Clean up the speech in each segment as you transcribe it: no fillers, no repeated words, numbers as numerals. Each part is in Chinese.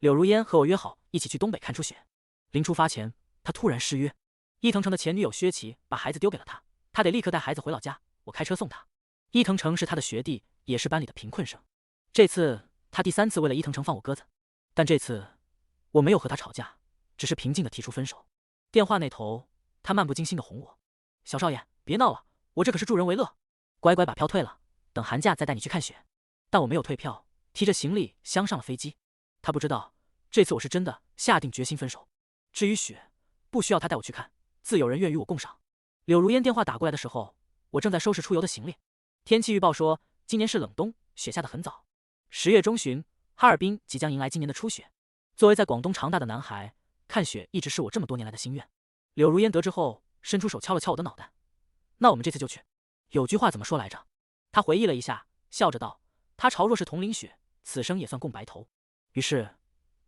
柳如烟和我约好一起去东北看初雪，临出发前，他突然失约。伊藤城的前女友薛琪把孩子丢给了他，他得立刻带孩子回老家，我开车送他。伊藤城是他的学弟，也是班里的贫困生。这次他第3次为了伊藤城放我鸽子，但这次我没有和他吵架，只是平静地提出分手。电话那头，他漫不经心地哄我：“小少爷，别闹了，我这可是助人为乐，乖乖把票退了，等寒假再带你去看雪。”但我没有退票，提着行李相上了飞机。他不知道，这次我是真的下定决心分手。至于雪，不需要他带我去看，自有人愿与我共赏。柳如烟电话打过来的时候，我正在收拾出游的行李。天气预报说今年是冷冬，雪下得很早。10月中旬，哈尔滨即将迎来今年的初雪。作为在广东长大的男孩，看雪一直是我这么多年来的心愿。柳如烟得知后，伸出手敲了敲我的脑袋：“那我们这次就去。有句话怎么说来着？”他回忆了一下，笑着道：“他朝若是同龄雪，此生也算共白头。”于是，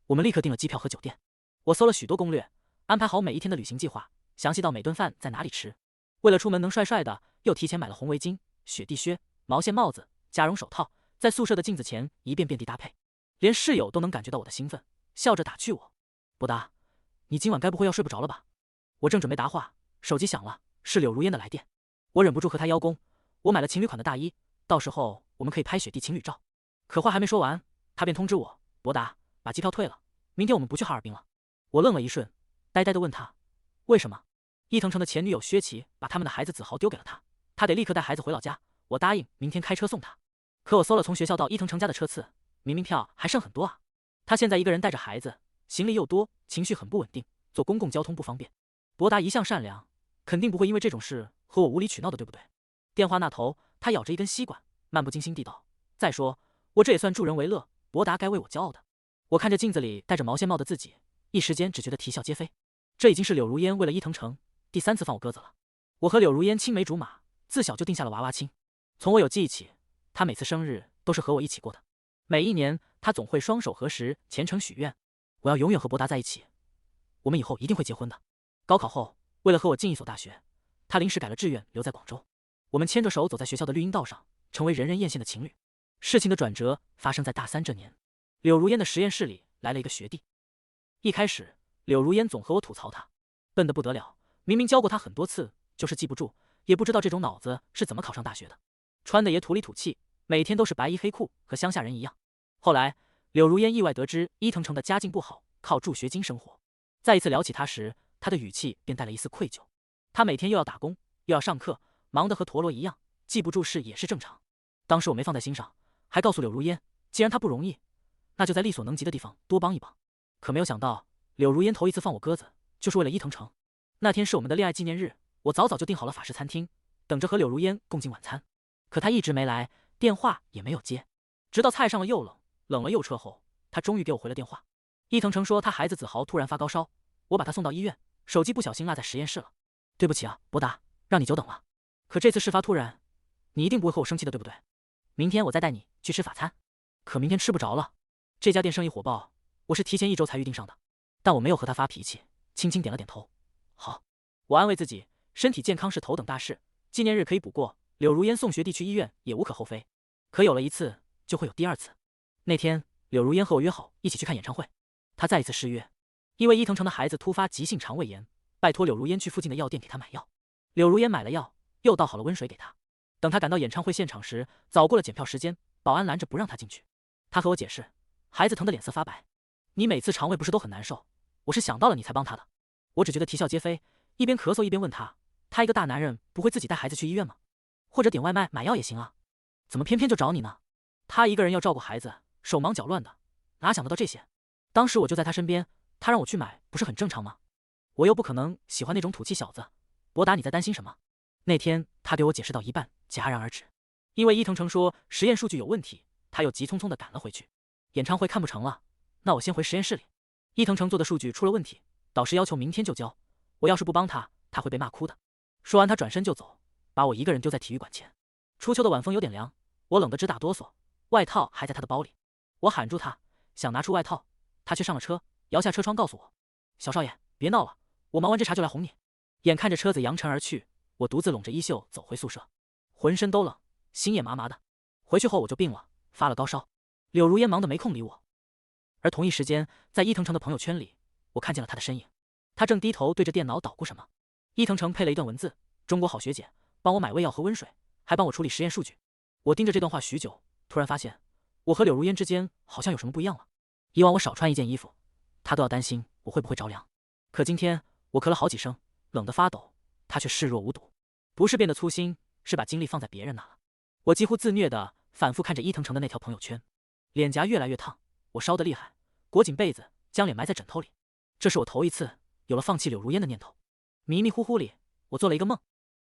我们立刻订了机票和酒店。我搜了许多攻略，安排好每一天的旅行计划，详细到每顿饭在哪里吃。为了出门能帅帅的，又提前买了红围巾、雪地靴、毛线帽子、加绒手套，在宿舍的镜子前一遍遍地搭配。连室友都能感觉到我的兴奋，笑着打趣我：“不搭，你今晚该不会要睡不着了吧？”我正准备答话，手机响了，是柳如烟的来电。我忍不住和她邀功：“我买了情侣款的大衣，到时候我们可以拍雪地情侣照。”可话还没说完，她便通知我：“博达，把机票退了，明天我们不去哈尔滨了。”我愣了一瞬，呆呆地问他：“为什么？”伊藤城的前女友薛琪把他们的孩子子豪丢给了他，他得立刻带孩子回老家。我答应明天开车送他。可我搜了从学校到伊藤城家的车次，明明票还剩很多啊。他现在一个人带着孩子，行李又多，情绪很不稳定，坐公共交通不方便。博达一向善良，肯定不会因为这种事和我无理取闹的，对不对？电话那头，他咬着一根吸管，漫不经心地道：“再说，我这也算助人为乐，博达该为我骄傲的。”我看着镜子里戴着毛线帽的自己，一时间只觉得啼笑皆非。这已经是柳如烟为了伊藤城第3次放我鸽子了。我和柳如烟青梅竹马，自小就定下了娃娃亲。从我有记忆起，她每次生日都是和我一起过的。每一年，她总会双手合十，虔诚许愿：“我要永远和博达在一起，我们以后一定会结婚的。”高考后，为了和我进一所大学，她临时改了志愿，留在广州。我们牵着手走在学校的绿荫道上，成为人人艳羡的情侣。事情的转折发生在大3这年，柳如烟的实验室里来了一个学弟。一开始，柳如烟总和我吐槽他笨得不得了，明明教过他很多次，就是记不住，也不知道这种脑子是怎么考上大学的，穿的也土里土气，每天都是白衣黑裤，和乡下人一样。后来，柳如烟意外得知伊藤城的家境不好，靠助学金生活。再一次聊起他时，他的语气便带了一丝愧疚。他每天又要打工，又要上课，忙得和陀螺一样，记不住事也是正常。当时我没放在心上，还告诉柳如烟，既然他不容易，那就在力所能及的地方多帮一帮。可没有想到，柳如烟头一次放我鸽子，就是为了伊藤城。那天是我们的恋爱纪念日，我早早就订好了法式餐厅，等着和柳如烟共进晚餐。可他一直没来，电话也没有接，直到菜上了又冷，冷了又撤后，他终于给我回了电话。伊藤城说他孩子子豪突然发高烧，我把他送到医院，手机不小心落在实验室了。对不起啊，博达，让你久等了。可这次事发突然，你一定不会和我生气的，对不对？明天我再带你去吃法餐。可明天吃不着了，这家店生意火爆，我是提前1周才预定上的。但我没有和他发脾气，轻轻点了点头。好，我安慰自己，身体健康是头等大事，纪念日可以补过，柳如烟送学弟去医院也无可厚非。可有了一次，就会有第2次。那天，柳如烟和我约好一起去看演唱会，她再一次失约，因为伊藤城的孩子突发急性肠胃炎，拜托柳如烟去附近的药店给他买药。柳如烟买了药，又倒好了温水给他。等他赶到演唱会现场时，早过了检票时间，保安拦着不让他进去。他和我解释，孩子疼得脸色发白，你每次肠胃不是都很难受，我是想到了你才帮他的。我只觉得啼笑皆非，一边咳嗽一边问他一个大男人不会自己带孩子去医院吗？或者点外卖买药也行啊，怎么偏偏就找你呢？他一个人要照顾孩子，手忙脚乱的，哪想得到这些？当时我就在他身边，他让我去买，不是很正常吗？我又不可能喜欢那种土气小子。博达，你在担心什么？那天他对我解释到一半，戛然而止。因为伊藤城说实验数据有问题，他又急匆匆地赶了回去。演唱会看不成了，那我先回实验室里。伊藤城做的数据出了问题，导师要求明天就交，我要是不帮他，他会被骂哭的。说完，他转身就走，把我一个人丢在体育馆前。初秋的晚风有点凉，我冷得直打哆嗦，外套还在他的包里。我喊住他，想拿出外套，他却上了车，摇下车窗告诉我：“小少爷，别闹了，我忙完这茬就来哄你。”眼看着车子扬尘而去，我独自拢着衣袖走回宿舍，浑身都冷，心也麻麻的。回去后我就病了，发了高烧。柳如烟忙得没空理我。而同一时间，在伊藤诚的朋友圈里，我看见了他的身影，他正低头对着电脑捣鼓什么。伊藤诚配了一段文字：中国好学姐，帮我买胃药和温水，还帮我处理实验数据。我盯着这段话许久，突然发现我和柳如烟之间好像有什么不一样了。以往我少穿一件衣服，他都要担心我会不会着凉，可今天我咳了好几声，冷得发抖，他却视若无睹。不是变得粗心，是把精力放在别人那了。我几乎自虐的反复看着伊藤诚的那条朋友圈，脸颊越来越烫，我烧得厉害，裹紧被子，将脸埋在枕头里。这是我头一次有了放弃柳如烟的念头。迷迷糊糊里，我做了一个梦，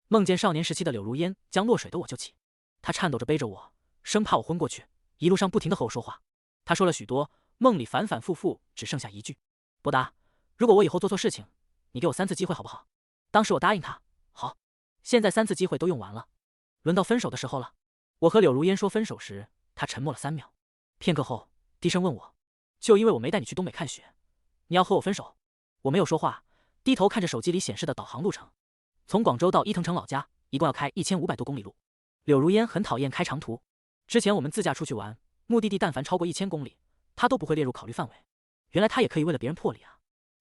梦见少年时期的柳如烟将落水的我救起，她颤抖着背着我，生怕我昏过去，一路上不停地和我说话。她说了许多，梦里反反复复，只剩下一句：博达，如果我以后做错事情，你给我3次机会好不好？当时我答应他，好。现在3次机会都用完了，轮到分手的时候了。我和柳如烟说分手时，她沉默了3秒，片刻后低声问我：就因为我没带你去东北看雪，你要和我分手？我没有说话，低头看着手机里显示的导航路程，从广州到伊藤诚老家一共要开1500多公里路。柳如烟很讨厌开长途，之前我们自驾出去玩，目的地但凡超过1000公里，她都不会列入考虑范围。原来她也可以为了别人破例啊！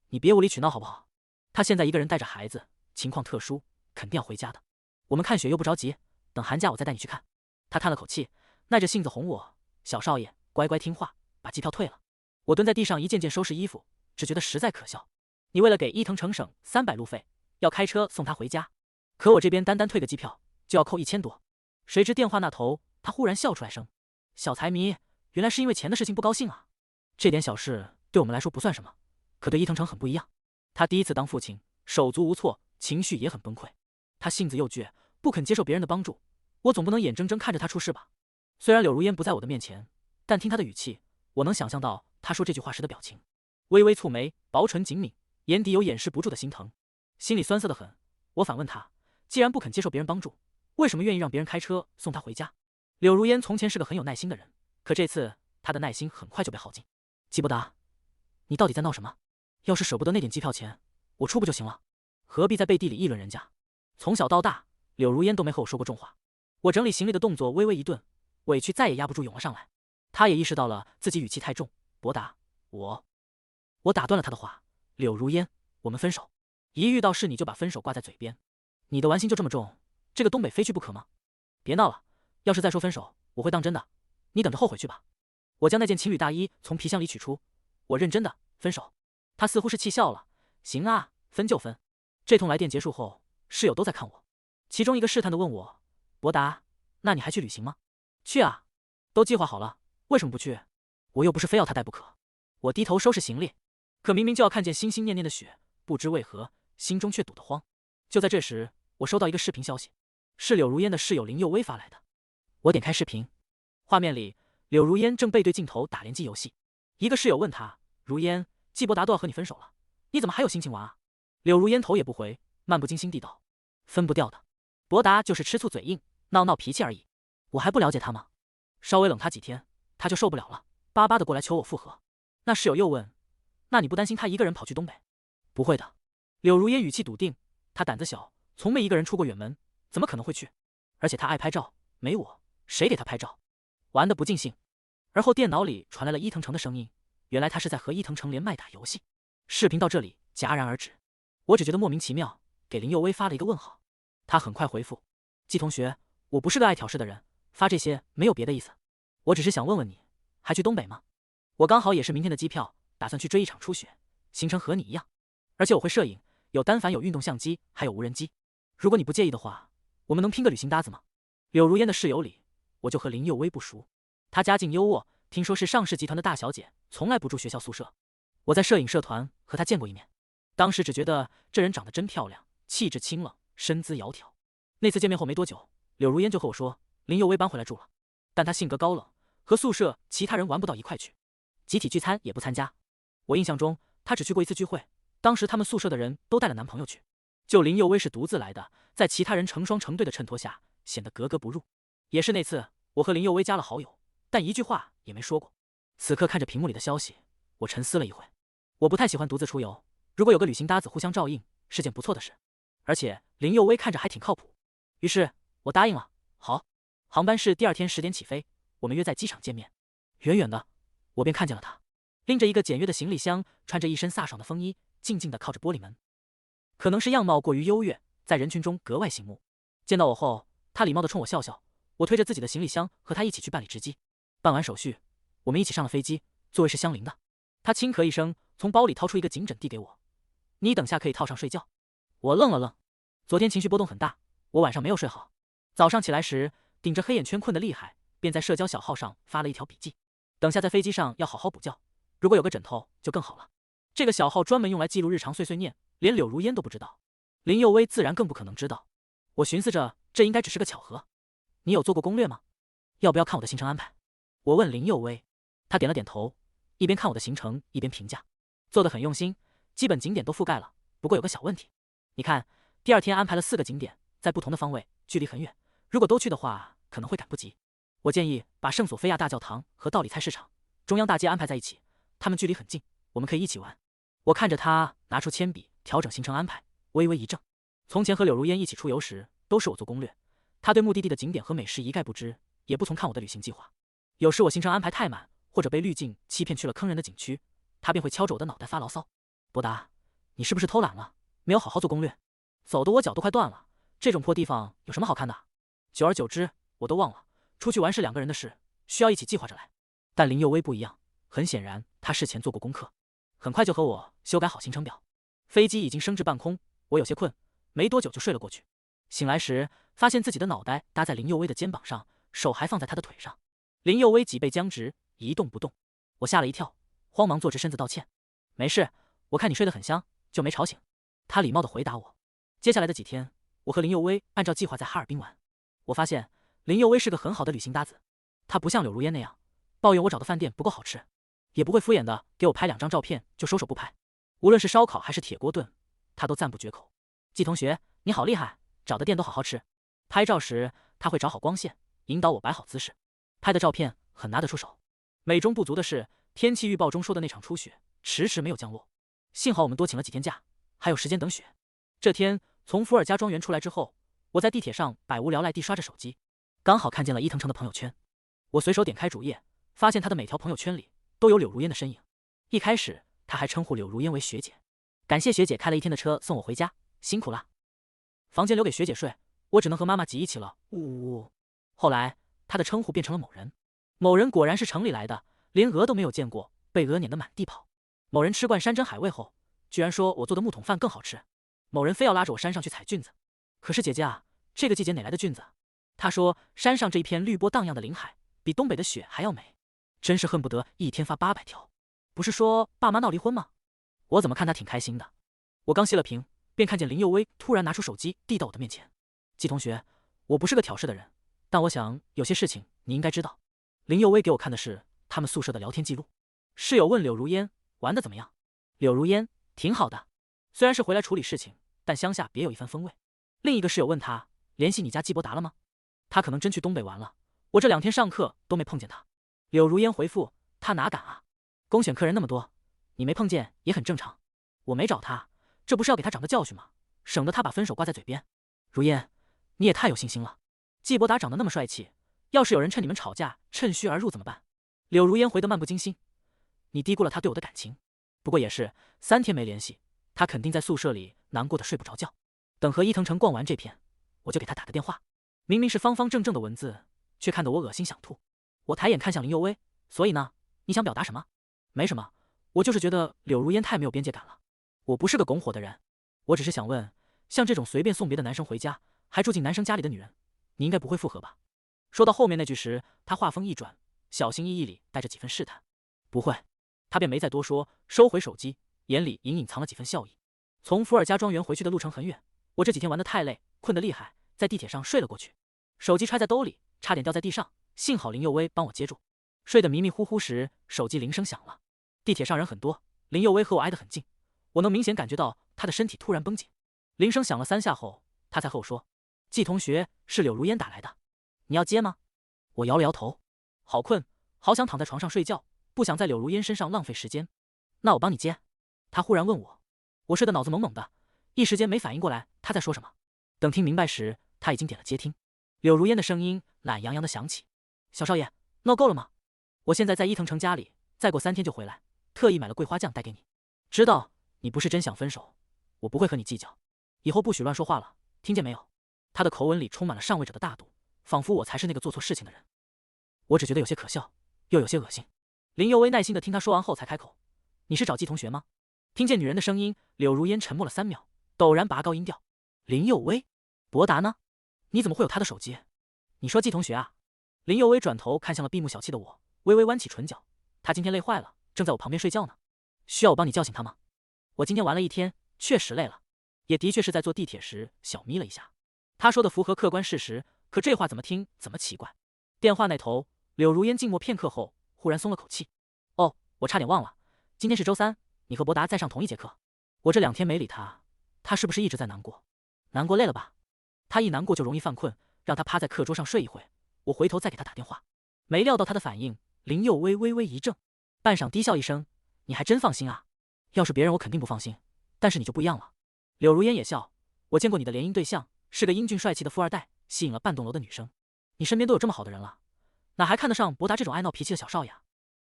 你别无理取闹好不好？她现在一个人带着孩子，情况特殊，肯定要回家的。我们看雪又不着急，等寒假我再带你去看。她叹了口气，耐着性子哄我：小少爷，乖乖听话，把机票退了。我蹲在地上一件件收拾衣服，只觉得实在可笑。你为了给伊藤诚省300路费，要开车送他回家，可我这边单单退个机票就要扣1000多。谁知电话那头他忽然笑出来声：小财迷，原来是因为钱的事情不高兴啊！这点小事对我们来说不算什么，可对伊藤诚很不一样。他第一次当父亲，手足无措，情绪也很崩溃。他性子又倔，不肯接受别人的帮助，我总不能眼睁睁看着他出事吧？虽然柳如烟不在我的面前，但听他的语气，我能想象到他说这句话时的表情：微微蹙眉，薄唇紧抿，眼底有掩饰不住的心疼，心里酸涩的很。我反问他，既然不肯接受别人帮助，为什么愿意让别人开车送他回家？柳如烟从前是个很有耐心的人，可这次他的耐心很快就被耗尽。季伯达，你到底在闹什么？要是舍不得那点机票钱，我出不就行了？何必在背地里议论人家？从小到大，柳如烟都没和我说过重话。我整理行李的动作微微一顿，委屈再也压不住涌了上来。他也意识到了自己语气太重。博达，我打断了他的话。柳如烟，我们分手。一遇到事你就把分手挂在嘴边，你的玩心就这么重，这个东北非去不可吗？别闹了，要是再说分手，我会当真的，你等着后悔去吧。我将那件情侣大衣从皮箱里取出，我认真的，分手。他似乎是气笑了，行啊，分就分。这通来电结束后，室友都在看我，其中一个试探的问我：博达，那你还去旅行吗？去啊，都计划好了，为什么不去？我又不是非要他带不可。我低头收拾行李，可明明就要看见心心念念的雪，不知为何心中却堵得慌。就在这时，我收到一个视频消息，是柳如烟的室友林佑威发来的。我点开视频，画面里柳如烟正背对镜头打联机游戏。一个室友问他：如烟，季伯达都要和你分手了，你怎么还有心情玩啊？柳如烟头也不回，漫不经心地道：分不掉的，伯达就是吃醋嘴硬，闹闹脾气而已。我还不了解他吗？稍微冷他几天，他就受不了了，巴巴的过来求我复合。那室友又问：那你不担心他一个人跑去东北？不会的。柳如烟语气笃定，他胆子小，从没一个人出过远门，怎么可能会去？而且他爱拍照，没我谁给他拍照？玩得不尽兴。而后电脑里传来了伊藤诚的声音，原来他是在和伊藤诚连麦打游戏。视频到这里戛然而止，我只觉得莫名其妙，给林佑威发了一个问号。他很快回复：季同学，我不是个爱挑事的人，发这些没有别的意思，我只是想问问你，还去东北吗？我刚好也是明天的机票，打算去追一场初雪，行程和你一样，而且我会摄影，有单反，有运动相机，还有无人机。如果你不介意的话，我们能拼个旅行搭子吗？柳如烟的室友里，我就和林佑威不熟，她家境优渥，听说是上市集团的大小姐，从来不住学校宿舍。我在摄影社团和她见过一面，当时只觉得这人长得真漂亮，气质清冷，身姿窈窕。那次见面后没多久，柳如烟就和我说林佑威搬回来住了，但他性格高冷，和宿舍其他人玩不到一块去，集体聚餐也不参加。我印象中他只去过一次聚会，当时他们宿舍的人都带了男朋友去，就林佑威是独自来的，在其他人成双成对的衬托下，显得格格不入。也是那次，我和林佑威加了好友，但一句话也没说过。此刻看着屏幕里的消息，我沉思了一会。我不太喜欢独自出游，如果有个旅行搭子互相照应，是件不错的事。而且林佑威看着还挺靠谱，于是我答应了。好，航班是第2天10点起飞，我们约在机场见面。远远的，我便看见了他，拎着一个简约的行李箱，穿着一身飒爽的风衣，静静地靠着玻璃门。可能是样貌过于优越，在人群中格外醒目。见到我后，他礼貌地冲我笑笑。我推着自己的行李箱和他一起去办理值机。办完手续，我们一起上了飞机，座位是相邻的。他轻咳一声，从包里掏出一个颈枕递给我：“你等下可以套上睡觉。”我愣了愣，昨天情绪波动很大，我晚上没有睡好。早上起来时，顶着黑眼圈困得厉害，便在社交小号上发了一条笔记：等下在飞机上要好好补觉，如果有个枕头就更好了。这个小号专门用来记录日常碎碎念，连柳如烟都不知道，林佑威自然更不可能知道。我寻思着，这应该只是个巧合。你有做过攻略吗？要不要看我的行程安排？我问林佑威，他点了点头，一边看我的行程，一边评价：做得很用心，基本景点都覆盖了。不过有个小问题，你看，第二天安排了4个景点，在不同的方位，距离很远，如果都去的话，可能会赶不及。我建议把圣索菲亚大教堂和道里菜市场、中央大街安排在一起，他们距离很近，我们可以一起玩。我看着他拿出铅笔调整行程安排，微微一怔。从前和柳如烟一起出游时，都是我做攻略，他对目的地的景点和美食一概不知，也不曾看我的旅行计划。有时我行程安排太满，或者被滤镜欺骗去了坑人的景区，他便会敲着我的脑袋发牢骚：博达，你是不是偷懒了，没有好好做攻略？走的我脚都快断了，这种破地方有什么好看的？久而久之，我都忘了，出去玩是2个人的事，需要一起计划着来。但林佑威不一样，很显然他事前做过功课，很快就和我修改好行程表。飞机已经升至半空，我有些困，没多久就睡了过去。醒来时，发现自己的脑袋搭在林佑威的肩膀上，手还放在他的腿上。林佑威脊背僵直，一动不动。我吓了一跳，慌忙坐直身子道歉：“没事，我看你睡得很香，就没吵醒。”他礼貌地回答我。接下来的几天，我和林佑威按照计划在哈尔滨玩。我发现林佑威是个很好的旅行搭子，他不像柳如烟那样抱怨我找的饭店不够好吃，也不会敷衍的给我拍2张照片就收手不拍。无论是烧烤还是铁锅炖，他都赞不绝口。季同学，你好厉害，找的店都好好吃。拍照时他会找好光线，引导我摆好姿势，拍的照片很拿得出手。美中不足的是，天气预报中说的那场初雪迟迟没有降落，幸好我们多请了几天假，还有时间等雪。这天从伏尔加庄园出来之后，我在地铁上百无聊赖地刷着手机，刚好看见了伊藤诚的朋友圈。我随手点开主页，发现他的每条朋友圈里都有柳如烟的身影。一开始他还称呼柳如烟为学姐，感谢学姐开了1天的车送我回家，辛苦了。房间留给学姐睡，我只能和妈妈挤一起了，呜呜呜。后来他的称呼变成了某人，某人果然是城里来的，连鹅都没有见过，被鹅撵得满地跑。某人吃惯山珍海味后，居然说我做的木桶饭更好吃。某人非要拉着我山上去采菌子，可是姐姐啊，这个季节哪来的菌子？他说山上这一片绿波荡漾的林海，比东北的雪还要美，真是恨不得一天发800条。不是说爸妈闹离婚吗？我怎么看他挺开心的。我刚熄了屏，便看见林佑威突然拿出手机递到我的面前。季同学，我不是个挑事的人，但我想有些事情你应该知道。林佑威给我看的是他们宿舍的聊天记录。室友问柳如烟玩得怎么样？柳如烟挺好的，虽然是回来处理事情，但乡下别有一番风味。另一个室友问他联系你家季伯达了吗？他可能真去东北玩了，我这2天上课都没碰见他。柳如烟回复他哪敢啊，公选客人那么多，你没碰见也很正常。我没找他，这不是要给他长个教训吗？省得他把分手挂在嘴边。如烟，你也太有信心了。季伯达长得那么帅气，要是有人趁你们吵架趁虚而入怎么办？柳如烟回得漫不经心，你低估了他对我的感情。不过也是3天没联系，他肯定在宿舍里难过的睡不着觉。等和伊藤诚逛完这篇，我就给他打个电话。明明是方方正正的文字，却看得我恶心想吐。我抬眼看向林佑威，所以呢，你想表达什么？没什么，我就是觉得柳如烟太没有边界感了。我不是个拱火的人，我只是想问，像这种随便送别的男生回家，还住进男生家里的女人，你应该不会复合吧？说到后面那句时，他话锋一转，小心翼翼里带着几分试探。不会，他便没再多说，收回手机，眼里隐隐藏了几分笑意。从伏尔加庄园回去的路程很远，我这几天玩得太累，困得厉害，在地铁上睡了过去。手机揣在兜里，差点掉在地上，幸好林佑威帮我接住。睡得迷迷糊糊时，手机铃声响了。地铁上人很多，林佑威和我挨得很近，我能明显感觉到他的身体突然绷紧。铃声响了3下后，他才和我说：“季同学，是柳如烟打来的，你要接吗？”我摇了摇头，好困，好想躺在床上睡觉，不想在柳如烟身上浪费时间。那我帮你接。他忽然问我，我睡得脑子懵懵的，一时间没反应过来他在说什么。等听明白时，他已经点了接听。柳如烟的声音懒洋洋的响起：“小少爷，闹够了吗？我现在在伊藤诚家里，再过3天就回来，特意买了桂花酱带给你。知道你不是真想分手，我不会和你计较，以后不许乱说话了，听见没有？他的口吻里充满了上位者的大度，仿佛我才是那个做错事情的人。我只觉得有些可笑，又有些恶心。林佑威耐心地听他说完后才开口：“你是找季同学吗？”听见女人的声音，柳如烟沉默了3秒，陡然拔高音调：“林佑威，博达呢？你怎么会有他的手机？你说季同学啊？”林佑威转头看向了闭目小憩的我，微微弯起唇角：“他今天累坏了，正在我旁边睡觉呢。需要我帮你叫醒他吗？”我今天玩了一天，确实累了，也的确是在坐地铁时小眯了一下。他说的符合客观事实，可这话怎么听怎么奇怪。电话那头，柳如烟静默片刻后，忽然松了口气：“哦，我差点忘了，今天是周3，你和博达在上同一节课。我这2天没理他，他是不是一直在难过？难过累了吧？他一难过就容易犯困，让他趴在课桌上睡一会，我回头再给他打电话。”没料到他的反应，林佑威微微一怔，半晌低笑一声：“你还真放心啊？要是别人我肯定不放心，但是你就不一样了。”柳如烟也笑：“我见过你的联姻对象，是个英俊帅气的富二代，吸引了半栋楼的女生。你身边都有这么好的人了，哪还看得上博达这种爱闹脾气的小少爷？”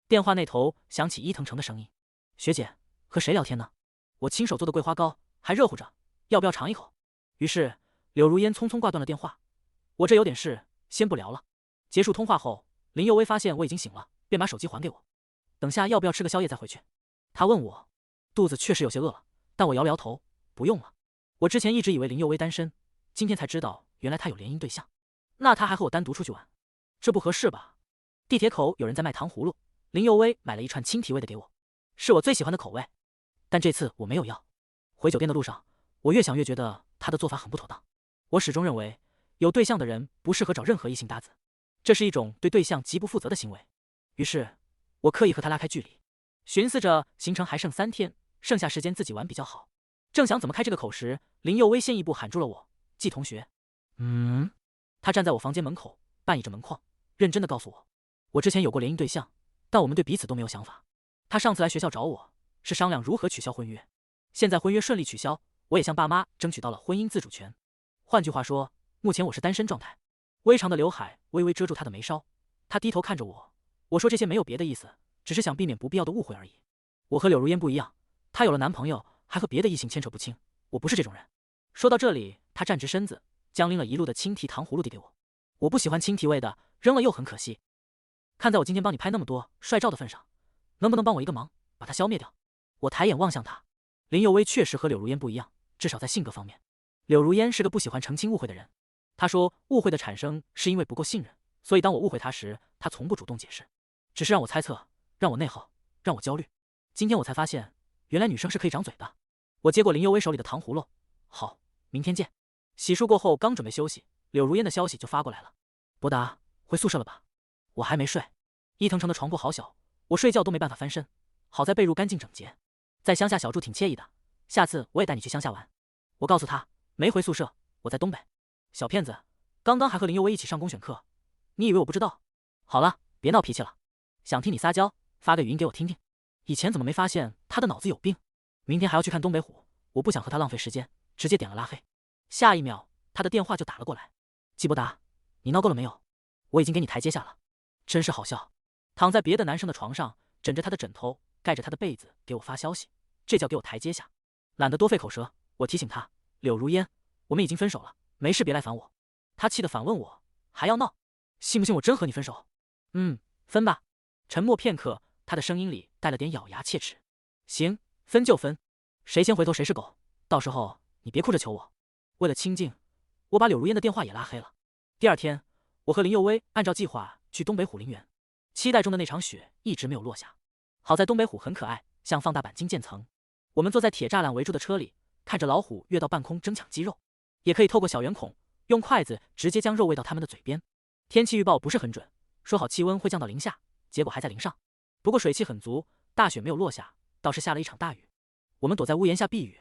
电话那头响起伊藤诚的声音：“学姐，和谁聊天呢？我亲手做的桂花糕还热乎着，要不要尝一口？”于是柳如烟匆匆挂断了电话：“我这有点事，先不聊了。”结束通话后，林佑威发现我已经醒了，便把手机还给我：“等下要不要吃个宵夜再回去？”他问我，肚子确实有些饿了，但我摇了摇头：“不用了。”我之前一直以为林佑威单身，今天才知道原来他有联姻对象。那他还和我单独出去玩，这不合适吧？地铁口有人在卖糖葫芦，林佑威买了一串青提味的给我，是我最喜欢的口味，但这次我没有要。回酒店的路上，我越想越觉得他的做法很不妥当。我始终认为，有对象的人不适合找任何异性搭子，这是一种对对象极不负责的行为。于是，我刻意和他拉开距离，寻思着行程还剩3天，剩下时间自己玩比较好。正想怎么开这个口时，林佑威先一步喊住了我：“季同学。”他站在我房间门口，半倚着门框，认真的告诉我：“我之前有过联姻对象，但我们对彼此都没有想法。他上次来学校找我，是商量如何取消婚约。现在婚约顺利取消，我也向爸妈争取到了婚姻自主权。换句话说，目前我是单身状态。”微长的刘海微微遮住他的眉梢，他低头看着我，我说这些没有别的意思，只是想避免不必要的误会而已。我和柳如烟不一样，她有了男朋友，还和别的异性牵扯不清，我不是这种人。说到这里，他站直身子，将拎了一路的青提糖葫芦递给我。我不喜欢青提味的，扔了又很可惜。看在我今天帮你拍那么多帅照的份上，能不能帮我一个忙，把它消灭掉？我抬眼望向他，林佑威确实和柳如烟不一样，至少在性格方面。柳如烟是个不喜欢澄清误会的人。他说误会的产生是因为不够信任，所以当我误会他时，他从不主动解释，只是让我猜测，让我内耗，让我焦虑。今天我才发现，原来女生是可以长嘴的。我接过林佑威手里的糖葫芦：“好，明天见。”洗漱过后刚准备休息，柳如烟的消息就发过来了：“博达，回宿舍了吧？”我还没睡。伊藤城的床铺好小，我睡觉都没办法翻身，好在被褥干净整洁。在乡下小住挺惬意的，下次我也带你去乡下玩。我告诉他没回宿舍，我在东北。小骗子，刚刚还和林佑威一起上公选课，你以为我不知道？好了，别闹脾气了，想听你撒娇，发个语音给我听听。以前怎么没发现他的脑子有病？明天还要去看东北虎，我不想和他浪费时间，直接点了拉黑。下一秒，他的电话就打了过来：“季博达，你闹够了没有？我已经给你台阶下了。”真是好笑，躺在别的男生的床上，枕着他的枕头，盖着他的被子给我发消息，这叫给我台阶下。懒得多费口舌，我提醒他：“柳如烟，我们已经分手了，没事别来烦我。”他气得反问我：“还要闹？信不信我真和你分手？”分吧。沉默片刻，他的声音里带了点咬牙切齿：“行，分就分，谁先回头谁是狗，到时候你别哭着求我。”为了清静，我把柳如烟的电话也拉黑了。第2天，我和林佑威按照计划去东北虎陵园，期待中的那场雪一直没有落下。好在东北虎很可爱，像放大版金渐层。我们坐在铁栅栏围住的车里，看着老虎跃到半空争抢鸡肉，也可以透过小圆孔用筷子直接将肉喂到它们的嘴边。天气预报不是很准，说好气温会降到0下，结果还在0上。不过水汽很足，大雪没有落下，倒是下了一场大雨。我们躲在屋檐下避雨，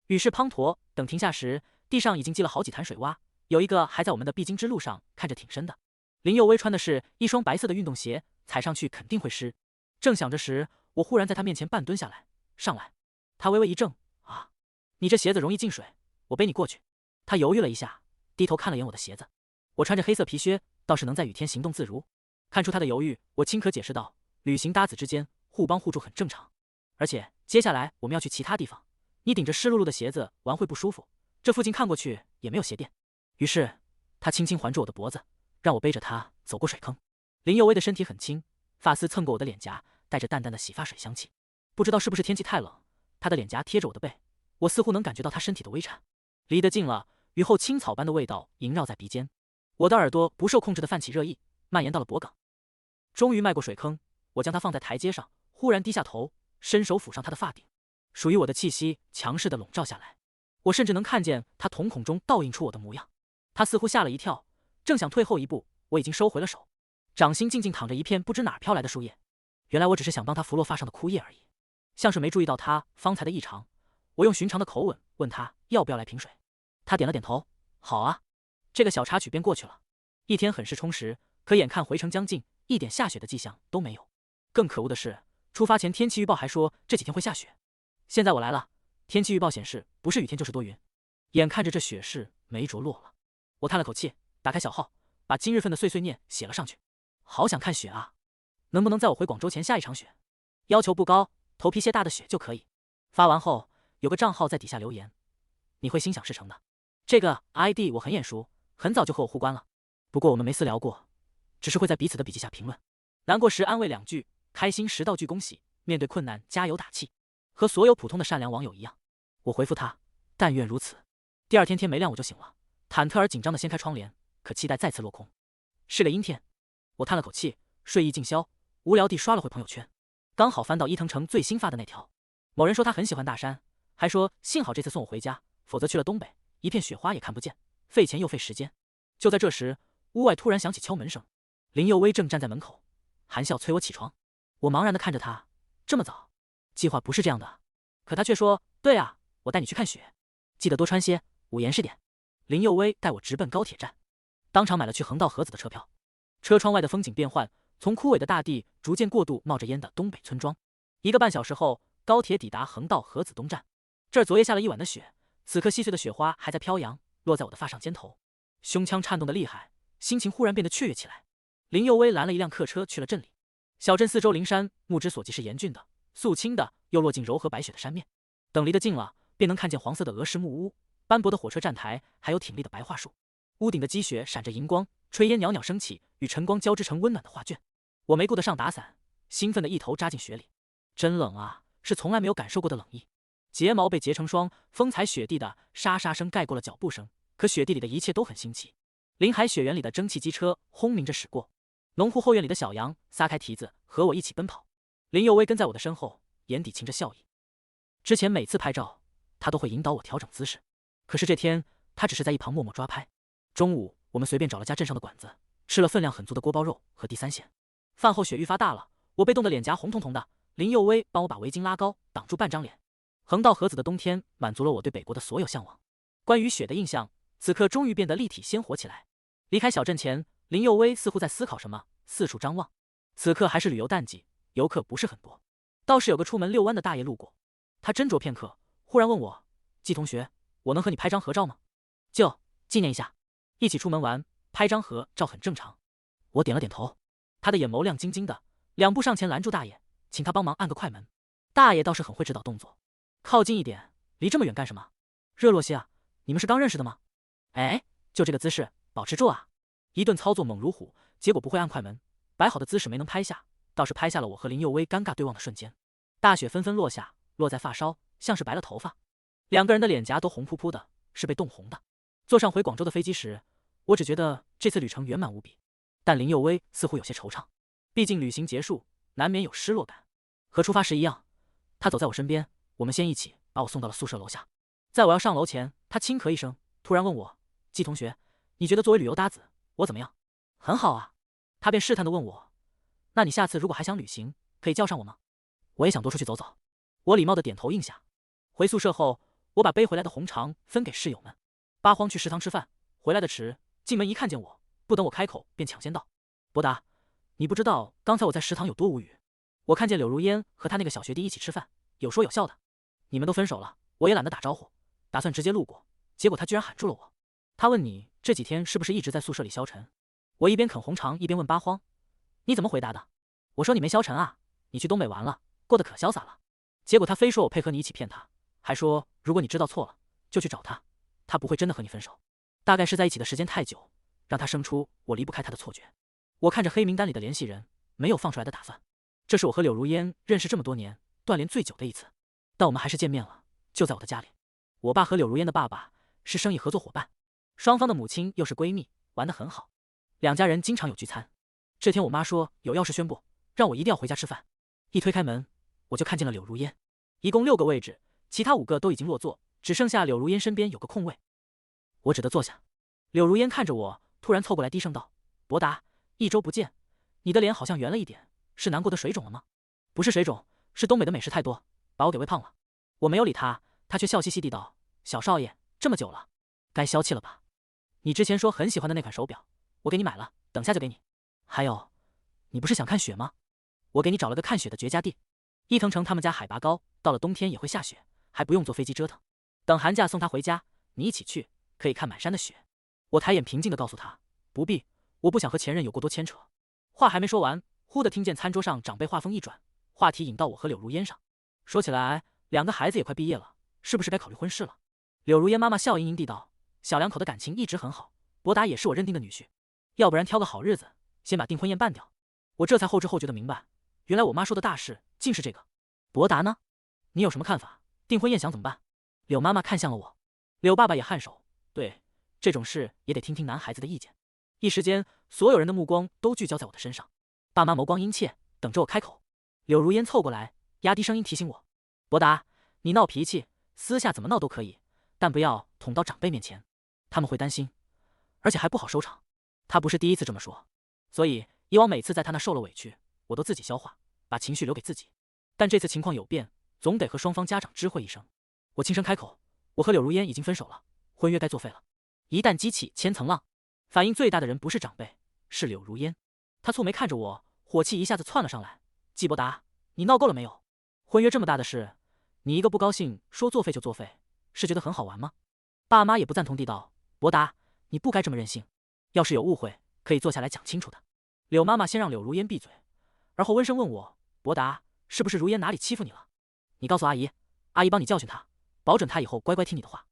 雨势滂沱，等停下时，地上已经积了好几潭水洼，有一个还在我们的必经之路上，看着挺深的。林佑威穿的是一双白色的运动鞋，踩上去肯定会湿。正想着时，我忽然在他面前半蹲下来，上来。他微微一怔：“啊，你这鞋子容易进水，我背你过去。”他犹豫了一下，低头看了眼我的鞋子。我穿着黑色皮靴，倒是能在雨天行动自如。看出他的犹豫，我轻可解释道：“旅行搭子之间互帮互助很正常。而且接下来我们要去其他地方，你顶着湿漉漉的鞋子玩会不舒服。这附近看过去也没有鞋店。于是他轻轻环住我的脖子，让我背着他走过水坑。林佑威的身体很轻，发丝蹭过我的脸颊，带着淡淡的洗发水香气。不知道是不是天气太冷，他的脸颊贴着我的背，我似乎能感觉到他身体的微颤。离得近了，雨后青草般的味道萦绕在鼻尖，我的耳朵不受控制的泛起热意，蔓延到了脖颈。终于迈过水坑，我将他放在台阶上，忽然低下头，伸手抚上他的发顶，属于我的气息强势的笼罩下来。我甚至能看见他瞳孔中倒映出我的模样。他似乎吓了一跳，正想退后一步，我已经收回了手，掌心静静躺着一片不知哪儿飘来的树叶。原来我只是想帮他拂落发上的枯叶而已。像是没注意到他方才的异常，我用寻常的口吻问他要不要来瓶水。他点了点头，好啊。这个小插曲便过去了。一天很是充实，可眼看回程将近，一点下雪的迹象都没有。更可恶的是，出发前天气预报还说这几天会下雪。现在我来了，天气预报显示不是雨天就是多云。眼看着这雪势没着落了，我叹了口气，打开小号，把今日份的碎碎念写了上去。好想看雪啊，能不能在我回广州前下一场雪？要求不高，头皮屑大的雪就可以。发完后，有个账号在底下留言，你会心想事成的。这个 ID 我很眼熟，很早就和我互关了，不过我们没私聊过，只是会在彼此的笔记下评论。难过时安慰2句，开心时道句恭喜，面对困难加油打气，和所有普通的善良网友一样。我回复他，但愿如此。第二天天没亮我就醒了，忐忑而紧张的掀开窗帘，可期待再次落空。是个阴天，我叹了口气，睡意尽消，无聊地刷了回朋友圈，刚好翻到伊藤诚最新发的那条。某人说他很喜欢大山，还说幸好这次送我回家，否则去了东北，一片雪花也看不见，费钱又费时间。就在这时，屋外突然响起敲门声，林佑威正站在门口，含笑催我起床。我茫然地看着他，这么早？计划不是这样的。可他却说，对啊，我带你去看雪，记得多穿些，捂严实点。林佑威带我直奔高铁站，当场买了去横道河子的车票。车窗外的风景变幻，从枯萎的大地逐渐过渡冒着烟的东北村庄。1个半小时后，高铁抵达横道河子东站。这儿昨夜下了一晚的雪，此刻细碎的雪花还在飘扬，落在我的发上肩头，胸腔颤动的厉害，心情忽然变得雀跃起来。林佑威拦了一辆客车去了镇里。小镇四周灵山，目之所及是严峻的、肃清的，又落进柔和白雪的山面。等离得近了，便能看见黄色的鹅式木屋、斑驳的火车站台，还有挺立的白桦树。屋顶的积雪闪着银光，炊烟袅袅升起，与晨光交织成温暖的画卷。我没顾得上打伞，兴奋的一头扎进雪里。真冷啊，是从来没有感受过的冷意。睫毛被结成霜，风踩雪地的沙沙声盖过了脚步声，可雪地里的一切都很新奇。临海雪原里的蒸汽机车轰鸣着驶过，农户后院里的小羊撒开蹄子和我一起奔跑。林佑威跟在我的身后，眼底噙着笑意。之前每次拍照，他都会引导我调整姿势，可是这天他只是在一旁默默抓拍。中午我们随便找了家镇上的馆子，吃了分量很足的锅包肉和地三鲜。饭后雪愈发大了，我被冻得脸颊红彤彤的，林佑威帮我把围巾拉高，挡住半张脸。横道河子的冬天满足了我对北国的所有向往。关于雪的印象，此刻终于变得立体鲜活起来。离开小镇前，林佑威似乎在思考什么，四处张望。此刻还是旅游淡季，游客不是很多，倒是有个出门遛弯的大爷路过。他斟酌片刻，忽然问我，季同学，我能和你拍张合照吗？就纪念一下，一起出门玩，拍张合照很正常。我点了点头。他的眼眸亮晶晶的，2步上前拦住大爷，请他帮忙按个快门。大爷倒是很会指导动作，靠近一点，离这么远干什么？热络些啊，你们是刚认识的吗？哎，就这个姿势，保持住啊！一顿操作猛如虎，结果不会按快门，摆好的姿势没能拍下，倒是拍下了我和林佑威尴尬对望的瞬间。大雪纷纷落下，落在发梢，像是白了头发。2个人的脸颊都红扑扑的，是被冻红的。坐上回广州的飞机时，我只觉得这次旅程圆满无比，但林佑威似乎有些惆怅，毕竟旅行结束，难免有失落感。和出发时一样，他走在我身边，我们先一起把我送到了宿舍楼下。在我要上楼前，他轻咳一声，突然问我，季同学，你觉得作为旅游搭子，我怎么样？很好啊。他便试探地问我，那你下次如果还想旅行，可以叫上我吗？我也想多出去走走。我礼貌地点头应下。回宿舍后，我把背回来的红肠分给室友们。八荒去食堂吃饭，回来的迟，进门一看见我，不等我开口，便抢先道，博达，你不知道刚才我在食堂有多无语。我看见柳如烟和他那个小学弟一起吃饭，有说有笑的。你们都分手了，我也懒得打招呼，打算直接路过，结果他居然喊住了我。他问你这几天是不是一直在宿舍里消沉？我一边啃红肠一边问八荒，你怎么回答的？我说你没消沉啊，你去东北玩了，过得可潇洒了。结果他非说我配合你一起骗他，还说如果你知道错了就去找他，他不会真的和你分手。大概是在一起的时间太久，让他生出我离不开他的错觉。我看着黑名单里的联系人，没有放出来的打算。这是我和柳如烟认识这么多年断联最久的一次，但我们还是见面了，就在我的家里。我爸和柳如烟的爸爸是生意合作伙伴，双方的母亲又是闺蜜，玩得很好，两家人经常有聚餐。这天我妈说有要事宣布，让我一定要回家吃饭。一推开门，我就看见了柳如烟。一共6个位置，其他5个都已经落座，只剩下柳如烟身边有个空位，我只得坐下。柳如烟看着我，突然凑过来低声道：“博达，1周不见，你的脸好像圆了一点，是难过的水肿了吗？”“不是水肿，是东北的美食太多，把我给喂胖了。”我没有理他，他却笑嘻嘻地道：“小少爷，这么久了，该消气了吧？你之前说很喜欢的那款手表，我给你买了，等下就给你。还有，你不是想看雪吗？我给你找了个看雪的绝佳地。伊藤城他们家海拔高，到了冬天也会下雪，还不用坐飞机折腾。等寒假送他回家，你一起去，可以看满山的雪。”我抬眼平静地告诉他：“不必，我不想和前任有过多牵扯。”话还没说完，忽地听见餐桌上长辈话锋一转，话题引到我和柳如烟上。说起来，2个孩子也快毕业了，是不是该考虑婚事了？柳如烟妈妈笑盈盈地道：“小两口的感情一直很好，博达也是我认定的女婿，要不然挑个好日子，先把订婚宴办掉。”我这才后知后觉地明白，原来我妈说的大事竟是这个。博达呢？你有什么看法？订婚宴想怎么办？柳妈妈看向了我，柳爸爸也颔首，对，这种事也得听听男孩子的意见。一时间，所有人的目光都聚焦在我的身上。爸妈眸光殷切，等着我开口。柳如烟凑过来，压低声音提醒我：“博达，你闹脾气，私下怎么闹都可以，但不要捅到长辈面前，他们会担心，而且还不好收场。”他不是第一次这么说，所以以往每次在他那受了委屈，我都自己消化，把情绪留给自己。但这次情况有变，总得和双方家长知会一声。我轻声开口：“我和柳如烟已经分手了，婚约该作废了。”一旦激起千层浪，反应最大的人不是长辈，是柳如烟。他蹙眉看着我，火气一下子窜了上来：“季伯达，你闹够了没有？婚约这么大的事，你一个不高兴说作废就作废，是觉得很好玩吗？”爸妈也不赞同地道：“伯达，你不该这么任性，要是有误会，可以坐下来讲清楚的。”柳妈妈先让柳如烟闭嘴，而后温声问我：“伯达，是不是如烟哪里欺负你了？你告诉阿姨，阿姨帮你教训她，保准她以后乖乖听你的话。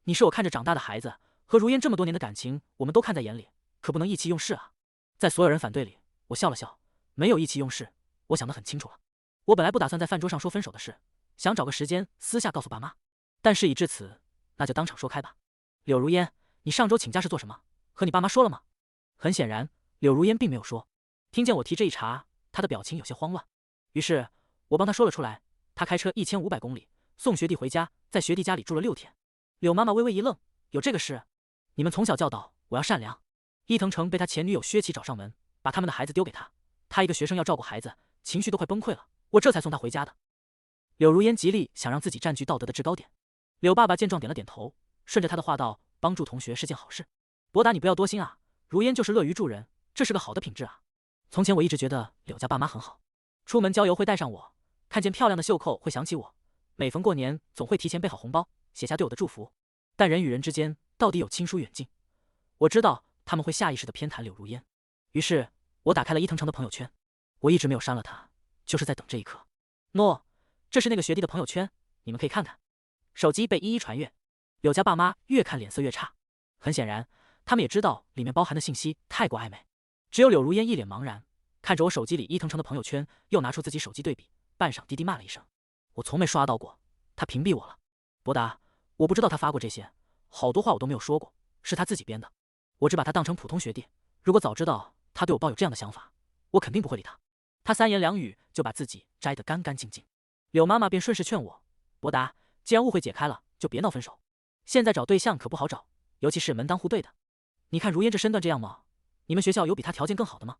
你是我看着长大的孩子，和如烟这么多年的感情，我们都看在眼里，可不能意气用事啊。”在所有人反对里，我笑了笑，没有意气用事，我想得很清楚了。我本来不打算在饭桌上说分手的事，想找个时间私下告诉爸妈，但事已至此，那就当场说开吧。柳如烟，你上周请假是做什么？和你爸妈说了吗？很显然，柳如烟并没有说。听见我提这一茬，她的表情有些慌乱，于是我帮她说了出来。她开车1500公里送学弟回家，在学弟家里住了6天。柳妈妈微微一愣，有这个事？你们从小教导我要善良。伊藤城被他前女友薛琪找上门，把他们的孩子丢给他，他一个学生要照顾孩子，情绪都快崩溃了，我这才送他回家的。柳如烟极力想让自己占据道德的制高点。柳爸爸见状点了点头，顺着他的话道：“帮助同学是件好事，博达你不要多心啊，如烟就是乐于助人，这是个好的品质啊。从前我一直觉得柳家爸妈很好，出门郊游会带上我，看见漂亮的袖扣会想起我，每逢过年总会提前备好红包，写下对我的祝福。但人与人之间到底有亲疏远近，我知道他们会下意识地偏袒柳如烟，于是我打开了伊藤城的朋友圈，我一直没有删了他，就是在等这一刻。喏，这是那个学弟的朋友圈，你们可以看看。手机被一一传阅，柳家爸妈越看脸色越差，很显然他们也知道里面包含的信息太过暧昧。只有柳如烟一脸茫然，看着我手机里伊藤城的朋友圈，又拿出自己手机对比，半晌低低骂了一声：“我从没刷到过，他屏蔽我了。博达，我不知道他发过这些，好多话我都没有说过，是他自己编的。我只把他当成普通学弟，如果早知道他对我抱有这样的想法，我肯定不会理他。”他3言2语就把自己摘得干干净净。柳妈妈便顺势劝我：“博达，既然误会解开了，就别闹分手。现在找对象可不好找，尤其是门当户对的。你看如烟这身段这样吗？你们学校有比他条件更好的吗？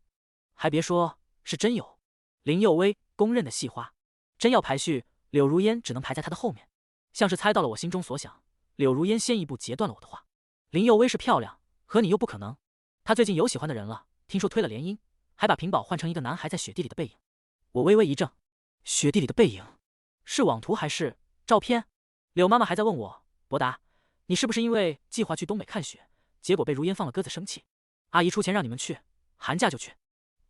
还别说，是真有。林佑威，公认的系花，真要排序，柳如烟只能排在他的后面。”像是猜到了我心中所想，柳如烟先一步截断了我的话：“林佑威是漂亮，和你又不可能。他最近有喜欢的人了，听说推了联姻，还把屏保换成一个男孩在雪地里的背影。”我微微一怔，雪地里的背影是网图还是照片？柳妈妈还在问我：“博达，你是不是因为计划去东北看雪，结果被如烟放了鸽子生气？阿姨出钱让你们去，寒假就去。”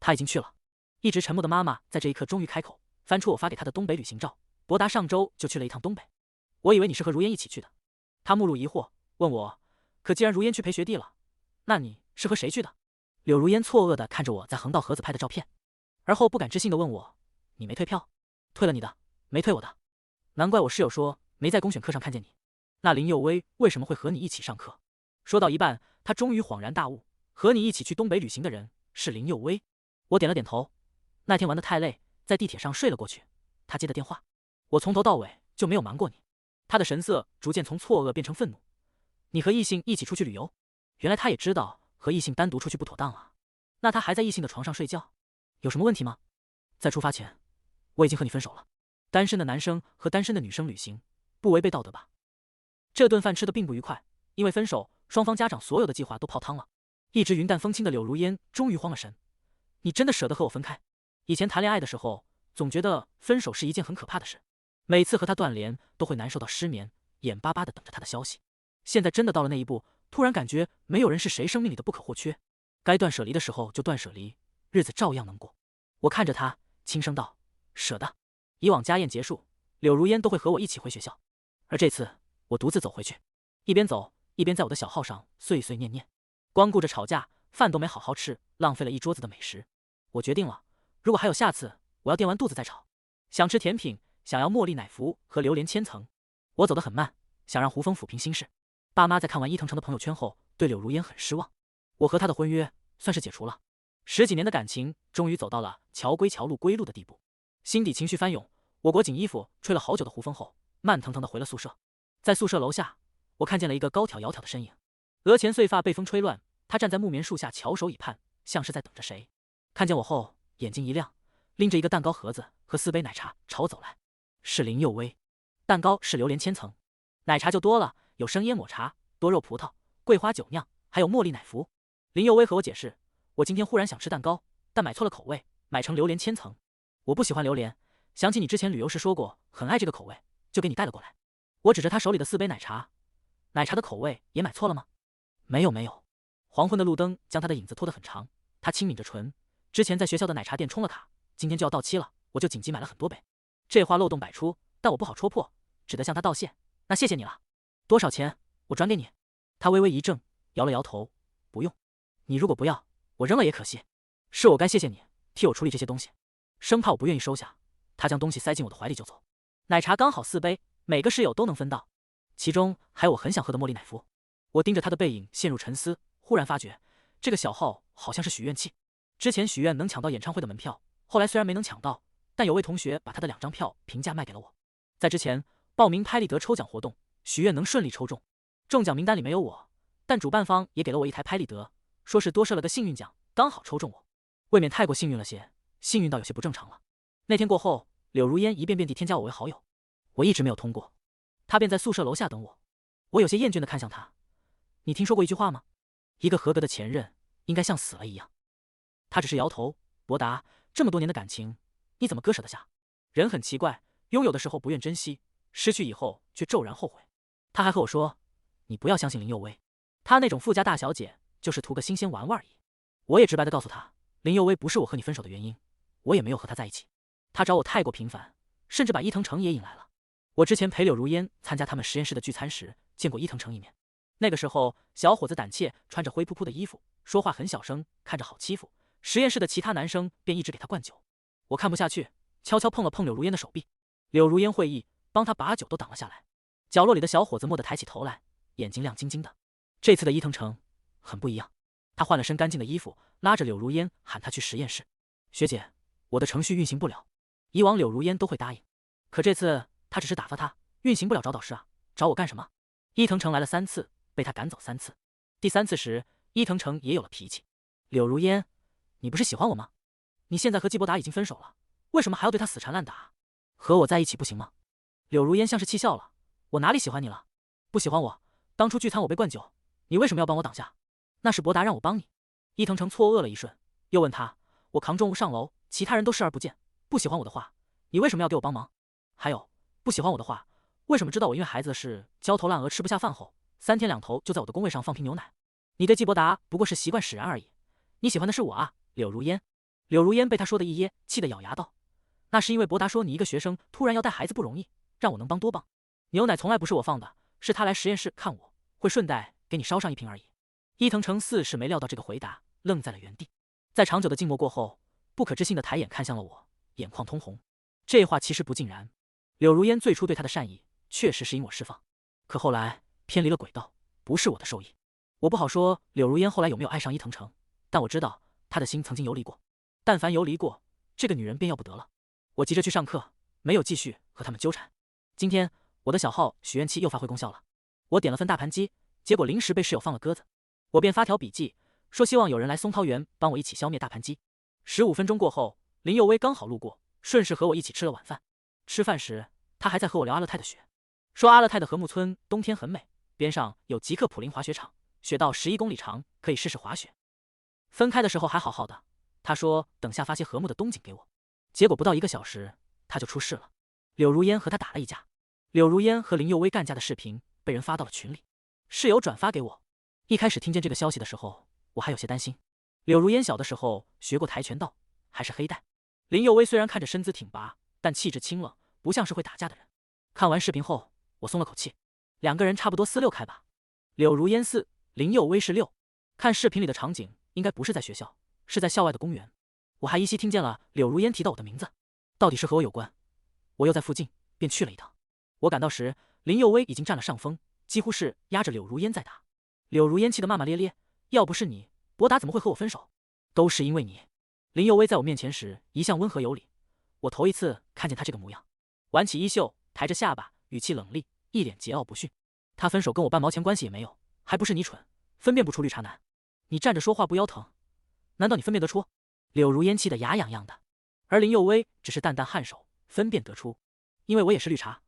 她已经去了。一直沉默的妈妈在这一刻终于开口，翻出我发给她的东北旅行照，博达上周就去了一趟东北，我以为你是和如烟一起去的。他目露疑惑，问我，可既然如烟去陪学弟了，那你是和谁去的？柳如烟错愕地看着我在横道河子拍的照片，而后不敢置信地问我，你没退票？退了你的，没退我的。难怪我室友说没在公选课上看见你。那林佑威为什么会和你一起上课？说到一半，他终于恍然大悟，和你一起去东北旅行的人是林佑威。我点了点头。那天玩得太累，在地铁上睡了过去。他接的电话，我从头到尾就没有瞒过你。他的神色逐渐从错愕变成愤怒。你和异性一起出去旅游？原来他也知道和异性单独出去不妥当啊。那他还在异性的床上睡觉，有什么问题吗？在出发前，我已经和你分手了。单身的男生和单身的女生旅行，不违背道德吧？这顿饭吃得并不愉快，因为分手，双方家长所有的计划都泡汤了。一直云淡风轻的柳如烟终于慌了神。你真的舍得和我分开？以前谈恋爱的时候，总觉得分手是一件很可怕的事，每次和他断联都会难受到失眠，眼巴巴的等着他的消息。现在真的到了那一步，突然感觉没有人是谁生命里的不可或缺，该断舍离的时候就断舍离，日子照样能过。我看着他，轻声道：舍得。以往家宴结束，柳如烟都会和我一起回学校，而这次我独自走回去，一边走一边在我的小号上碎碎念念，光顾着吵架，饭都没好好吃，浪费了一桌子的美食。我决定了，如果还有下次，我要垫完肚子再吵。想吃甜品，想要茉莉奶服和榴莲千层。我走得很慢，想让胡枫抚平心事。爸妈在看完伊藤诚的朋友圈后，对柳如烟很失望。我和他的婚约算是解除了，10几年的感情终于走到了桥归桥路归路的地步。心底情绪翻涌，我裹紧衣服吹了好久的胡枫后，慢腾腾的回了宿舍。在宿舍楼下，我看见了一个高挑窈窕的身影，额前碎发被风吹乱，他站在木棉树下翘首以盼，像是在等着谁。看见我后，眼睛一亮，拎着一个蛋糕盒子和4杯奶茶朝我走来。是林佑威。蛋糕是榴莲千层，奶茶就多了，有生椰抹茶、多肉葡萄、桂花酒酿，还有茉莉奶服。林佑威和我解释，我今天忽然想吃蛋糕，但买错了口味，买成榴莲千层。我不喜欢榴莲，想起你之前旅游时说过很爱这个口味，就给你带了过来。我指着他手里的4杯奶茶，奶茶的口味也买错了吗？没有没有。黄昏的路灯将他的影子拖得很长，他轻抿着唇，之前在学校的奶茶店充了卡，今天就要到期了，我就紧急买了很多杯。这话漏洞百出，但我不好戳破，只得向他道谢。那谢谢你了。多少钱？我转给你。他微微一怔，摇了摇头，不用。你如果不要，我扔了也可惜。是我该谢谢你，替我处理这些东西。生怕我不愿意收下，他将东西塞进我的怀里就走。奶茶刚好4杯，每个室友都能分到，其中还有我很想喝的茉莉奶服。我盯着他的背影陷入沉思，忽然发觉这个小号好像是许愿器。之前许愿能抢到演唱会的门票，后来虽然没能抢到，但有位同学把他的2张票平价卖给了我。在之前报名拍立得抽奖活动，许愿能顺利抽中，中奖名单里没有我，但主办方也给了我一台拍立得，说是多设了个幸运奖，刚好抽中我，未免太过幸运了些，幸运到有些不正常了。那天过后，柳如烟一遍遍地添加我为好友，我一直没有通过，他便在宿舍楼下等我。我有些厌倦地看向他，你听说过一句话吗？一个合格的前任应该像死了一样。他只是摇头，博达，这么多年的感情，你怎么割舍得下？人很奇怪，拥有的时候不愿珍惜，失去以后却骤然后悔。他还和我说，你不要相信林佑威，她那种富家大小姐就是图个新鲜玩玩而已。我也直白地告诉他，林佑威不是我和你分手的原因，我也没有和他在一起。他找我太过频繁，甚至把伊藤诚也引来了。我之前陪柳如烟参加他们实验室的聚餐时，见过伊藤诚一面。那个时候小伙子胆怯，穿着灰扑扑的衣服，说话很小声，看着好欺负。实验室的其他男生便一直给他灌酒。我看不下去，悄悄碰了碰柳如烟的手臂。柳如烟会意，帮他把酒都挡了下来。角落里的小伙子蓦地抬起头来，眼睛亮晶晶的。这次的伊藤诚很不一样，他换了身干净的衣服，拉着柳如烟喊他去实验室。学姐，我的程序运行不了。以往柳如烟都会答应，可这次他只是打发他，运行不了找导师啊，找我干什么？伊藤诚来了3次，被他赶走3次。第3次时，伊藤诚也有了脾气。柳如烟，你不是喜欢我吗？你现在和季伯达已经分手了，为什么还要对他死缠烂打？和我在一起不行吗？柳如烟像是气笑了，我哪里喜欢你了？不喜欢我？当初聚餐我被灌酒，你为什么要帮我挡下？那是伯达让我帮你。伊藤诚错愕了一瞬，又问他，我扛重物上楼，其他人都视而不见，不喜欢我的话，你为什么要给我帮忙？还有，不喜欢我的话，为什么知道我因为孩子的事焦头烂额吃不下饭后，3天2头就在我的工位上放瓶牛奶？你对季伯达不过是习惯使然而已，你喜欢的是我啊，柳如烟。柳如烟被他说的一噎，气得咬牙道：那是因为博达说你一个学生突然要带孩子不容易，让我能帮多帮。牛奶从来不是我放的，是他来实验室看我，会顺带给你捎上一瓶而已。伊藤诚似是没料到这个回答，愣在了原地。在长久的静默过后，不可置信的抬眼看向了我，眼眶通红。这话其实不尽然，柳如烟最初对他的善意确实是因我释放，可后来偏离了轨道，不是我的授意。我不好说柳如烟后来有没有爱上伊藤诚，但我知道她的心曾经游离过。但凡游离过，这个女人便要不得了。我急着去上课，没有继续和他们纠缠。今天我的小号许愿器又发挥功效了，我点了份大盘鸡，结果临时被室友放了鸽子，我便发条笔记说希望有人来松涛园帮我一起消灭大盘鸡。15分钟过后，林佑威刚好路过，顺势和我一起吃了晚饭。吃饭时，他还在和我聊阿勒泰的雪，说阿勒泰的禾木村冬天很美，边上有吉克普林滑雪场，雪道11公里长，可以试试滑雪。分开的时候还好好的，他说等下发些禾木的冬景给我，结果不到1个小时他就出事了。柳如烟和他打了一架，柳如烟和林佑威干架的视频被人发到了群里，室友转发给我。一开始听见这个消息的时候，我还有些担心。柳如烟小的时候学过跆拳道，还是黑带。林佑威虽然看着身姿挺拔，但气质清冷，不像是会打架的人。看完视频后，我松了口气，两个人差不多4、6开吧。柳如烟4，林佑威是6。看视频里的场景，应该不是在学校，是在校外的公园。我还依稀听见了柳如烟提到我的名字，到底是和我有关。我又在附近，便去了一趟。我赶到时，林佑威已经占了上风，几乎是压着柳如烟在打。柳如烟气得骂骂咧咧，要不是你，博达怎么会和我分手？都是因为你。林佑威在我面前时一向温和有礼，我头一次看见他这个模样，挽起衣袖，抬着下巴，语气冷厉，一脸桀骜不驯。他分手跟我半毛钱关系也没有，还不是你蠢，分辨不出绿茶男。你站着说话不腰疼，难道你分辨得出？柳如烟气得牙痒痒的，而林佑威只是淡淡颔首，分辨得出，因为我也是绿茶。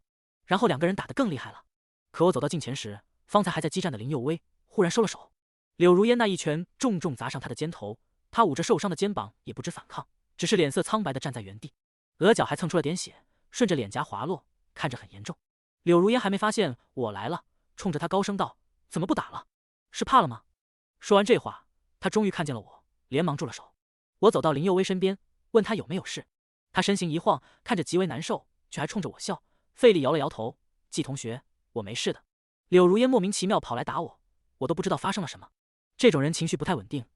然后两个人打得更厉害了。可我走到近前时，方才还在激战的林佑威忽然收了手，柳如烟那一拳重重砸上他的肩头，他捂着受伤的肩膀也不知反抗，只是脸色苍白的站在原地，额角还蹭出了点血，顺着脸颊滑落，看着很严重。柳如烟还没发现我来了，冲着他高声道：“怎么不打了？是怕了吗？”说完这话，他终于看见了我，连忙住了手。我走到林佑威身边，问他有没有事。他身形一晃，看着极为难受，却还冲着我笑，费力摇了摇头：“季同学，我没事的。”柳如烟莫名其妙跑来打我，我都不知道发生了什么。这种人情绪不太稳定，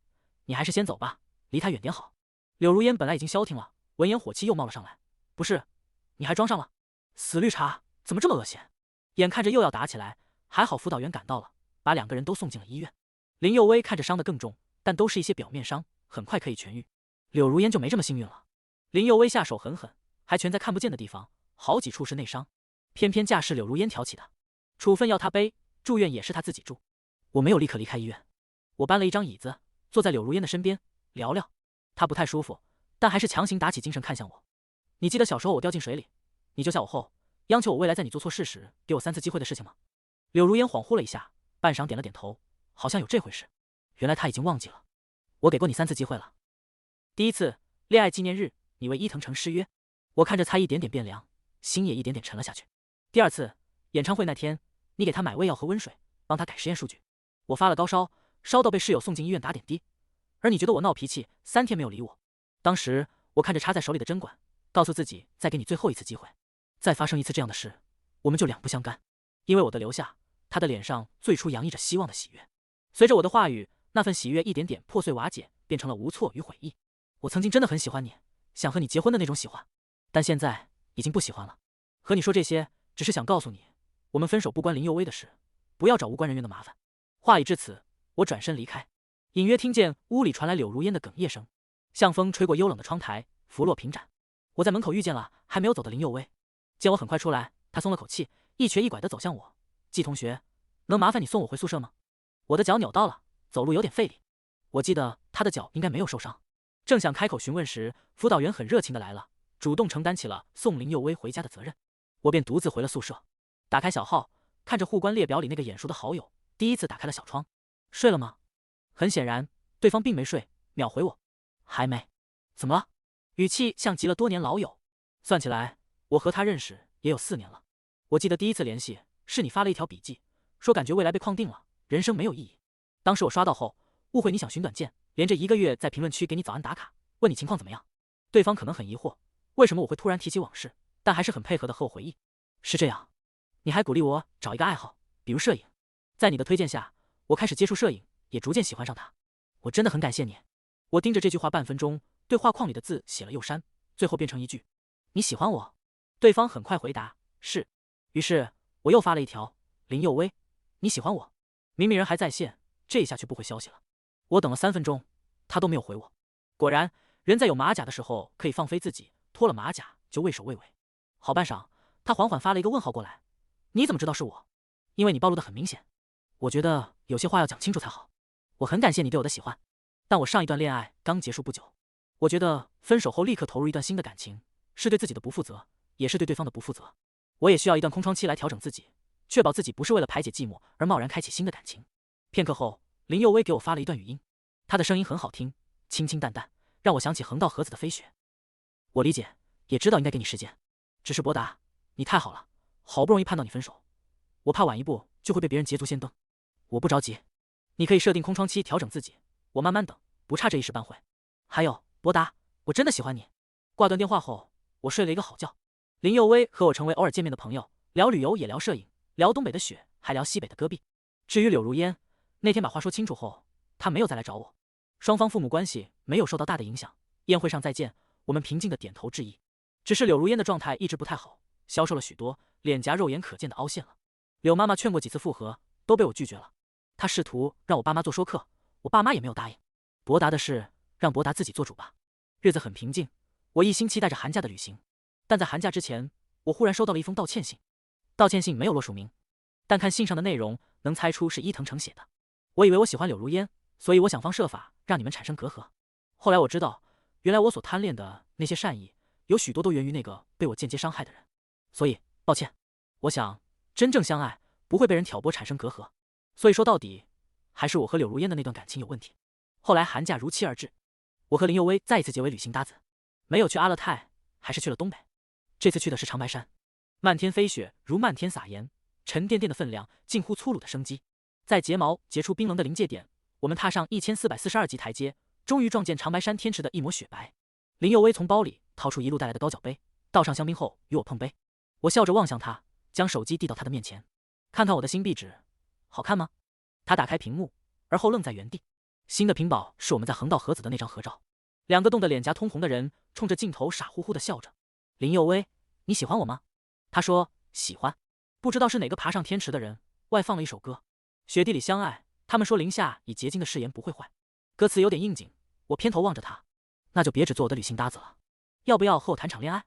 你还是先走吧，离他远点好。柳如烟本来已经消停了，闻言火气又冒了上来：“不是，你还装上了？死绿茶，怎么这么恶心？”眼看着又要打起来，还好辅导员赶到了，把两个人都送进了医院。林佑威看着伤得更重，但都是一些表面伤，很快可以痊愈。柳如烟就没这么幸运了。林佑威下手狠狠，还全在看不见的地方，好几处是内伤，偏偏架势柳如烟挑起的。处分要他背，住院也是他自己住。我没有立刻离开医院，我搬了一张椅子，坐在柳如烟的身边聊聊。他不太舒服，但还是强行打起精神看向我：“你记得小时候我掉进水里，你救下我后，央求我未来在你做错事时给我3次机会的事情吗？”柳如烟恍惚了一下，半晌点了点头，好像有这回事。原来他已经忘记了，我给过你3次机会了。第一次，恋爱纪念日，你为伊藤诚失约，我看着他一点点变凉，心也一点点沉了下去。第二次，演唱会那天，你给他买胃药和温水，帮他改实验数据，我发了高烧，烧到被室友送进医院打点滴，而你觉得我闹脾气，3天没有理我。当时我看着插在手里的针管，告诉自己再给你最后一次机会，再发生一次这样的事，我们就两不相干。因为我的留下，他的脸上最初洋溢着希望的喜悦，随着我的话语，那份喜悦一点点破碎瓦解，变成了无措与悔意。我曾经真的很喜欢你，想和你结婚的那种喜欢，但现在已经不喜欢了。和你说这些，只是想告诉你，我们分手不关林佑威的事，不要找无关人员的麻烦。话已至此，我转身离开，隐约听见屋里传来柳如烟的哽咽声，像风吹过幽冷的窗台，拂落平展。我在门口遇见了还没有走的林佑威，见我很快出来，他松了口气，一瘸一拐地走向我：“季同学，能麻烦你送我回宿舍吗？我的脚扭到了，走路有点费力。”我记得他的脚应该没有受伤。正想开口询问时，辅导员很热情的来了，主动承担起了送林佑威回家的责任。我便独自回了宿舍，打开小号，看着互关列表里那个眼熟的好友，第一次打开了小窗。睡了吗？很显然，对方并没睡，秒回我：“还没。”怎么了？语气像极了多年老友。算起来，我和他认识也有4年了。我记得第一次联系是你发了一条笔记，说感觉未来被框定了，人生没有意义。当时我刷到后，误会你想寻短见，连着1个月在评论区给你早安打卡，问你情况怎么样。对方可能很疑惑，为什么我会突然提起往事，但还是很配合的和我回忆。是这样，你还鼓励我找一个爱好，比如摄影。在你的推荐下，我开始接触摄影，也逐渐喜欢上它。我真的很感谢你。我盯着这句话半分钟，对话框里的字写了又删，最后变成一句：你喜欢我？对方很快回答：是。于是我又发了一条：林佑威，你喜欢我？明明人还在线，这一下却不回消息了。我等了3分钟，他都没有回我。果然，人在有马甲的时候可以放飞自己，脱了马甲就畏首畏尾。好半晌，他缓缓发了一个问号过来：你怎么知道是我？因为你暴露的很明显。我觉得有些话要讲清楚才好。我很感谢你对我的喜欢，但我上一段恋爱刚结束不久，我觉得分手后立刻投入一段新的感情，是对自己的不负责，也是对对方的不负责。我也需要一段空窗期来调整自己，确保自己不是为了排解寂寞而贸然开启新的感情。片刻后，林佑威给我发了一段语音，他的声音很好听，清清淡淡，让我想起横道河子的飞雪。我理解，也知道应该给你时间，只是博达，你太好了，好不容易盼到你分手，我怕晚一步就会被别人捷足先登。我不着急，你可以设定空窗期调整自己，我慢慢等，不差这一时半会。还有，博达，我真的喜欢你。挂断电话后，我睡了一个好觉。林佑威和我成为偶尔见面的朋友，聊旅游也聊摄影，聊东北的雪，还聊西北的戈壁。至于柳如烟，那天把话说清楚后，他没有再来找我。双方父母关系没有受到大的影响。宴会上再见，我们平静的点头致意。只是柳如烟的状态一直不太好，消瘦了许多，脸颊肉眼可见的凹陷了。柳妈妈劝过几次复合，都被我拒绝了。她试图让我爸妈做说客，我爸妈也没有答应。博达的事让博达自己做主吧。日子很平静，我一心期待着寒假的旅行。但在寒假之前，我忽然收到了一封道歉信。道歉信没有落署名，但看信上的内容能猜出是伊藤诚写的。我以为我喜欢柳如烟，所以我想方设法让你们产生隔阂。后来我知道，原来我所贪恋的那些善意，有许多都源于那个被我间接伤害的人。所以抱歉，我想真正相爱不会被人挑拨产生隔阂。所以说到底，还是我和柳如烟的那段感情有问题。后来寒假如期而至，我和林佑威再一次结为旅行搭子，没有去阿勒泰，还是去了东北。这次去的是长白山，漫天飞雪如漫天撒盐，沉甸甸的分量近乎粗鲁的生机。在睫毛结出冰冷的临界点，我们踏上1442级台阶，终于撞见长白山天池的一抹雪白。林佑威从包里掏出一路带来的高脚杯，倒上香槟后与我碰杯。我笑着望向他，将手机递到他的面前，看看我的新壁纸，好看吗？他打开屏幕，而后愣在原地。新的屏保是我们在横道河子的那张合照，两个冻得脸颊通红的人冲着镜头傻乎乎的笑着。林佑威，你喜欢我吗？他说喜欢。不知道是哪个爬上天池的人外放了一首歌，雪地里相爱，他们说零下以结晶的誓言不会坏。歌词有点应景，我偏头望着他，那就别只做我的旅行搭子了，要不要和我谈场恋爱？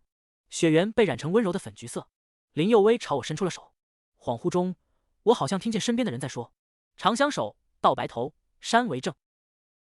雪原被染成温柔的粉橘色，林佑威朝我伸出了手。恍惚中，我好像听见身边的人在说：长相守，到白头，山为证。